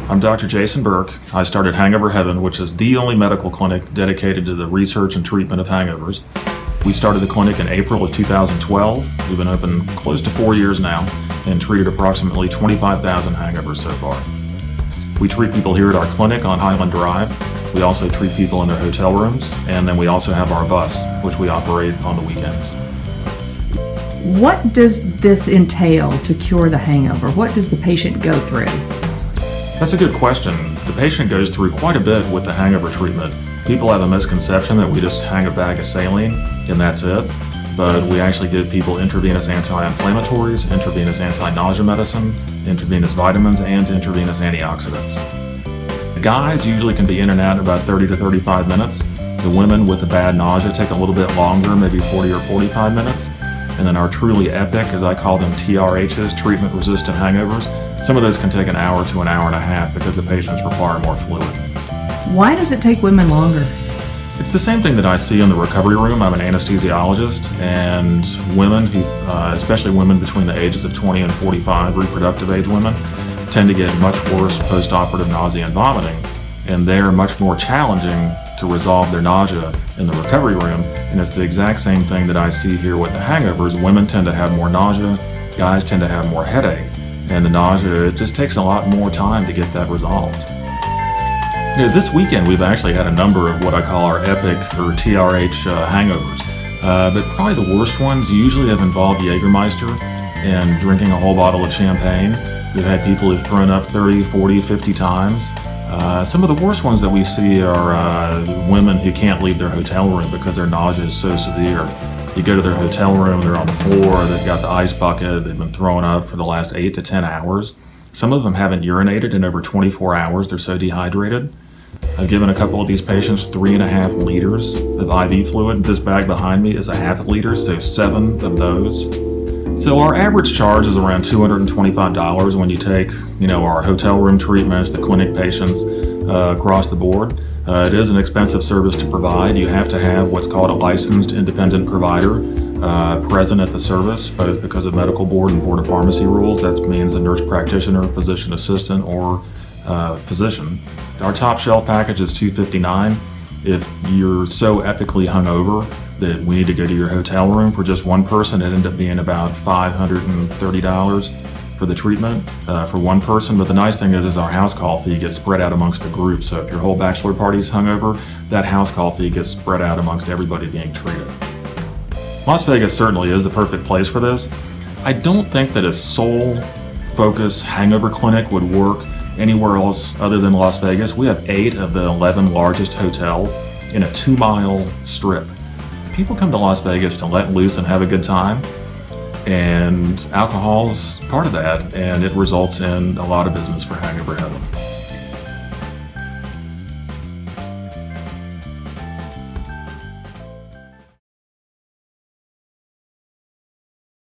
I'm Dr. Jason Burke. I started Hangover Heaven, which is the only medical clinic dedicated to the research and treatment of hangovers. We started the clinic in April of 2012. We've been open close to 4 years now and treated approximately 25,000 hangovers so far. We treat people here at our clinic on Highland Drive. We also treat people in their hotel rooms, and then we also have our bus, which we operate on the weekends. What does this entail to cure the hangover? What does the patient go through? That's a good question. The patient goes through quite a bit with the hangover treatment. People have a misconception that we just hang a bag of saline and that's it, but we actually give people intravenous anti-inflammatories, intravenous anti-nausea medicine, intravenous vitamins, and intravenous antioxidants. The guys usually can be in and out in about 30 to 35 minutes. The women with the bad nausea take a little bit longer, maybe 40 or 45 minutes. And then our truly epic, as I call them, TRHs, treatment-resistant hangovers, some of those can take an hour to an hour and a half because the patients require more fluid. Why does it take women longer? It's the same thing that I see in the recovery room. I'm an anesthesiologist, and women, especially women between the ages of 20 and 45, reproductive age women, tend to get much worse post-operative nausea and vomiting, and they're much more challenging to resolve their nausea in the recovery room, and it's the exact same thing that I see here with the hangovers. Women tend to have more nausea, guys tend to have more headache, and the nausea, it just takes a lot more time to get that resolved. This weekend we've actually had a number of what I call our epic or TRH hangovers, but probably the worst ones usually have involved Jägermeister and drinking a whole bottle of champagne. We've had people who've thrown up 30, 40, 50 times. Some of the worst ones that we see are women who can't leave their hotel room because their nausea is so severe. You go to their hotel room, they're on the floor, they've got the ice bucket, they've been throwing up for the last 8 to 10 hours. Some of them haven't urinated in over 24 hours, they're so dehydrated. I've given a couple of these patients 3.5 liters of IV fluid. This bag behind me is a half liter, so 7 of those. So our average charge is around $225 when you take, our hotel room treatments, the clinic patients across the board. It is an expensive service to provide. You have to have what's called a licensed independent provider present at the service, both because of medical board and board of pharmacy rules. That means a nurse practitioner, physician assistant, or physician. Our top shelf package is $259. If you're so epically hungover that we need to go to your hotel room for just one person, it ended up being about $530 for the treatment for one person. But the nice thing is our house call fee gets spread out amongst the group. So if your whole bachelor party's hungover, that house call fee gets spread out amongst everybody being treated. Las Vegas certainly is the perfect place for this. I don't think that a sole focus hangover clinic would work anywhere else other than Las Vegas. We have 8 of the 11 largest hotels in a 2-mile strip. People come to Las Vegas to let loose and have a good time, and alcohol's part of that, and it results in a lot of business for Hangover Heaven.